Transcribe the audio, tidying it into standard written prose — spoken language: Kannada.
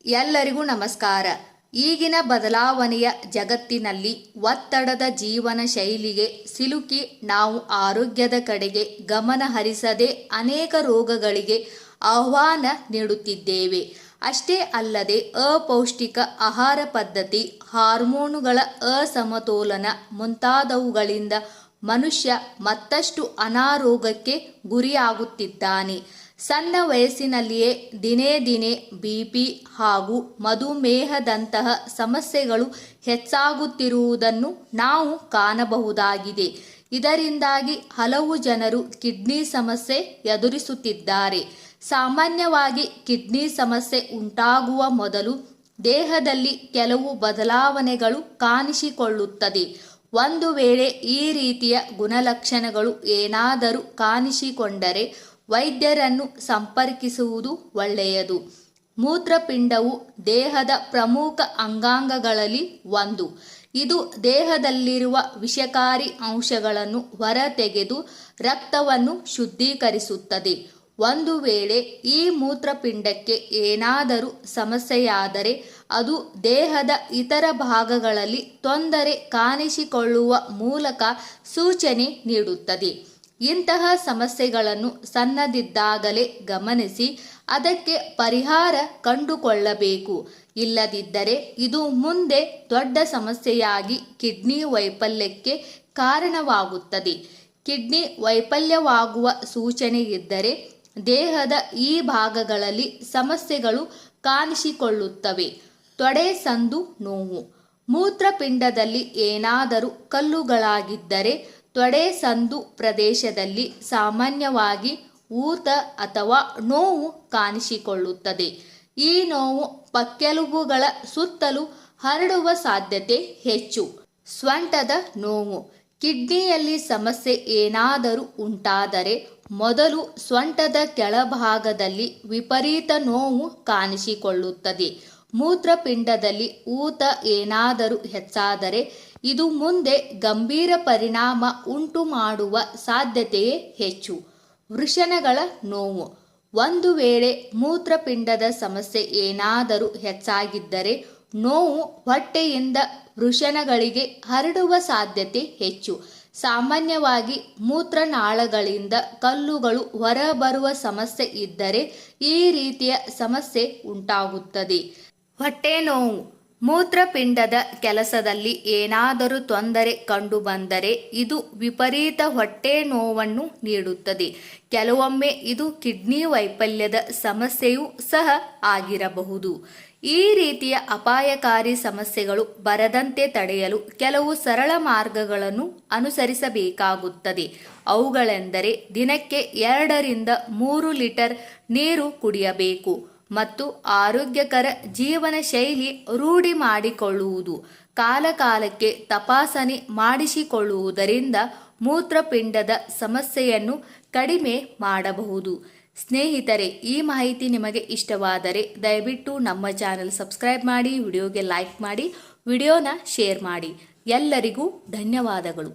ಎಲ್ಲರಿಗೂ ನಮಸ್ಕಾರ. ಈಗಿನ ಬದಲಾವಣೆಯ ಜಗತ್ತಿನಲ್ಲಿ ಒತ್ತಡದ ಜೀವನ ಶೈಲಿಗೆ ಸಿಲುಕಿ ನಾವು ಆರೋಗ್ಯದ ಕಡೆಗೆ ಗಮನ ಹರಿಸದೆ ಅನೇಕ ರೋಗಗಳಿಗೆ ಆಹ್ವಾನ ನೀಡುತ್ತಿದ್ದೇವೆ. ಅಷ್ಟೇ ಅಲ್ಲದೆ ಅಪೌಷ್ಟಿಕ ಆಹಾರ ಪದ್ಧತಿ, ಹಾರ್ಮೋನುಗಳ ಅಸಮತೋಲನ ಮುಂತಾದವುಗಳಿಂದ ಮನುಷ್ಯ ಮತ್ತಷ್ಟು ಅನಾರೋಗ್ಯಕ್ಕೆ ಗುರಿಯಾಗುತ್ತಿದ್ದಾನೆ. ಸಣ್ಣ ವಯಸ್ಸಿನಲ್ಲಿಯೇ ದಿನೇ ದಿನೇ ಬಿಪಿ ಹಾಗೂ ಮಧುಮೇಹದಂತಹ ಸಮಸ್ಯೆಗಳು ಹೆಚ್ಚಾಗುತ್ತಿರುವುದನ್ನು ನಾವು ಕಾಣಬಹುದಾಗಿದೆ. ಇದರಿಂದಾಗಿ ಹಲವು ಜನರು ಕಿಡ್ನಿ ಸಮಸ್ಯೆ ಎದುರಿಸುತ್ತಿದ್ದಾರೆ. ಸಾಮಾನ್ಯವಾಗಿ ಕಿಡ್ನಿ ಸಮಸ್ಯೆ ಉಂಟಾಗುವ ಮೊದಲು ದೇಹದಲ್ಲಿ ಕೆಲವು ಬದಲಾವಣೆಗಳು ಕಾಣಿಸಿಕೊಳ್ಳುತ್ತದೆ. ಒಂದು ವೇಳೆ ಈ ರೀತಿಯ ಗುಣಲಕ್ಷಣಗಳು ಏನಾದರೂ ಕಾಣಿಸಿಕೊಂಡರೆ ವೈದ್ಯರನ್ನು ಸಂಪರ್ಕಿಸುವುದು ಒಳ್ಳೆಯದು. ಮೂತ್ರಪಿಂಡವು ದೇಹದ ಪ್ರಮುಖ ಅಂಗಾಂಗಗಳಲ್ಲಿ ಒಂದು. ಇದು ದೇಹದಲ್ಲಿರುವ ವಿಷಕಾರಿ ಅಂಶಗಳನ್ನು ಹೊರತೆಗೆದು ರಕ್ತವನ್ನು ಶುದ್ಧೀಕರಿಸುತ್ತದೆ. ಒಂದು ವೇಳೆ ಈ ಮೂತ್ರಪಿಂಡಕ್ಕೆ ಏನಾದರೂ ಸಮಸ್ಯೆಯಾದರೆ ಅದು ದೇಹದ ಇತರ ಭಾಗಗಳಲ್ಲಿ ತೊಂದರೆ ಕಾಣಿಸಿಕೊಳ್ಳುವ ಮೂಲಕ ಸೂಚನೆ ನೀಡುತ್ತದೆ. ಇಂತಹ ಸಮಸ್ಯೆಗಳನ್ನು ಸಣ್ಣದಿದ್ದಾಗಲೇ ಗಮನಿಸಿ ಅದಕ್ಕೆ ಪರಿಹಾರ ಕಂಡುಕೊಳ್ಳಬೇಕು. ಇಲ್ಲದಿದ್ದರೆ ಇದು ಮುಂದೆ ದೊಡ್ಡ ಸಮಸ್ಯೆಯಾಗಿ ಕಿಡ್ನಿ ವೈಫಲ್ಯಕ್ಕೆ ಕಾರಣವಾಗುತ್ತದೆ. ಕಿಡ್ನಿ ವೈಫಲ್ಯವಾಗುವ ಸೂಚನೆ ಇದ್ದರೆ ದೇಹದ ಈ ಭಾಗಗಳಲ್ಲಿ ಸಮಸ್ಯೆಗಳು ಕಾಣಿಸಿಕೊಳ್ಳುತ್ತವೆ. ತೊಡೆ ಸಂದು ನೋವು. ಮೂತ್ರಪಿಂಡದಲ್ಲಿ ಏನಾದರೂ ಕಲ್ಲುಗಳಾಗಿದ್ದರೆ ತೊಡೆ ಸಂದು ಪ್ರದೇಶದಲ್ಲಿ ಸಾಮಾನ್ಯವಾಗಿ ಊತ ಅಥವಾ ನೋವು ಕಾಣಿಸಿಕೊಳ್ಳುತ್ತದೆ. ಈ ನೋವು ಪಕ್ಕೆಲುಬುಗಳ ಸುತ್ತಲೂ ಹರಡುವ ಸಾಧ್ಯತೆ ಹೆಚ್ಚು. ಸ್ವಂಟದ ನೋವು. ಕಿಡ್ನಿಯಲ್ಲಿ ಸಮಸ್ಯೆ ಏನಾದರೂ ಉಂಟಾದರೆ ಮೊದಲು ಸ್ವಂಟದ ಕೆಳಭಾಗದಲ್ಲಿ ವಿಪರೀತ ನೋವು ಕಾಣಿಸಿಕೊಳ್ಳುತ್ತದೆ. ಮೂತ್ರಪಿಂಡದಲ್ಲಿ ಊತ ಏನಾದರೂ ಹೆಚ್ಚಾದರೆ ಇದು ಮುಂದೆ ಗಂಭೀರ ಪರಿಣಾಮ ಉಂಟು ಮಾಡುವ ಸಾಧ್ಯತೆಯೇ ಹೆಚ್ಚು. ವೃಷಣಗಳ ನೋವು. ಒಂದು ವೇಳೆ ಮೂತ್ರಪಿಂಡದ ಸಮಸ್ಯೆ ಏನಾದರೂ ಹೆಚ್ಚಾಗಿದ್ದರೆ ನೋವು ಹೊಟ್ಟೆಯಿಂದ ವೃಷಣಗಳಿಗೆ ಹರಡುವ ಸಾಧ್ಯತೆ ಹೆಚ್ಚು. ಸಾಮಾನ್ಯವಾಗಿ ಮೂತ್ರನಾಳಗಳಿಂದ ಕಲ್ಲುಗಳು ಹೊರಬರುವ ಸಮಸ್ಯೆ ಇದ್ದರೆ ಈ ರೀತಿಯ ಸಮಸ್ಯೆ ಉಂಟಾಗುತ್ತದೆ. ಹೊಟ್ಟೆ ನೋವು. ಮೂತ್ರಪಿಂಡದ ಕೆಲಸದಲ್ಲಿ ಏನಾದರೂ ತೊಂದರೆ ಕಂಡುಬಂದರೆ ಇದು ವಿಪರೀತ ಹೊಟ್ಟೆ ನೋವನ್ನು ನೀಡುತ್ತದೆ. ಕೆಲವೊಮ್ಮೆ ಇದು ಕಿಡ್ನಿ ವೈಫಲ್ಯದ ಸಮಸ್ಯೆಯೂ ಸಹ ಆಗಿರಬಹುದು. ಈ ರೀತಿಯ ಅಪಾಯಕಾರಿ ಸಮಸ್ಯೆಗಳು ಬರದಂತೆ ತಡೆಯಲು ಕೆಲವು ಸರಳ ಮಾರ್ಗಗಳನ್ನು ಅನುಸರಿಸಬೇಕಾಗುತ್ತದೆ. ಅವುಗಳೆಂದರೆ ದಿನಕ್ಕೆ 2 ರಿಂದ 3 ಲೀಟರ್ ನೀರು ಕುಡಿಯಬೇಕು ಮತ್ತು ಆರೋಗ್ಯಕರ ಜೀವನ ಶೈಲಿ ರೂಢಿ ಮಾಡಿಕೊಳ್ಳುವುದು. ಕಾಲಕಾಲಕ್ಕೆ ತಪಾಸಣೆ ಮಾಡಿಸಿಕೊಳ್ಳುವುದರಿಂದ ಮೂತ್ರಪಿಂಡದ ಸಮಸ್ಯೆಯನ್ನು ಕಡಿಮೆ ಮಾಡಬಹುದು. ಸ್ನೇಹಿತರೆ, ಈ ಮಾಹಿತಿ ನಿಮಗೆ ಇಷ್ಟವಾದರೆ ದಯವಿಟ್ಟು ನಮ್ಮ ಚಾನೆಲ್ ಸಬ್ಸ್ಕ್ರೈಬ್ ಮಾಡಿ, ವಿಡಿಯೋಗೆ ಲೈಕ್ ಮಾಡಿ, ವಿಡಿಯೋನ ಶೇರ್ ಮಾಡಿ. ಎಲ್ಲರಿಗೂ ಧನ್ಯವಾದಗಳು.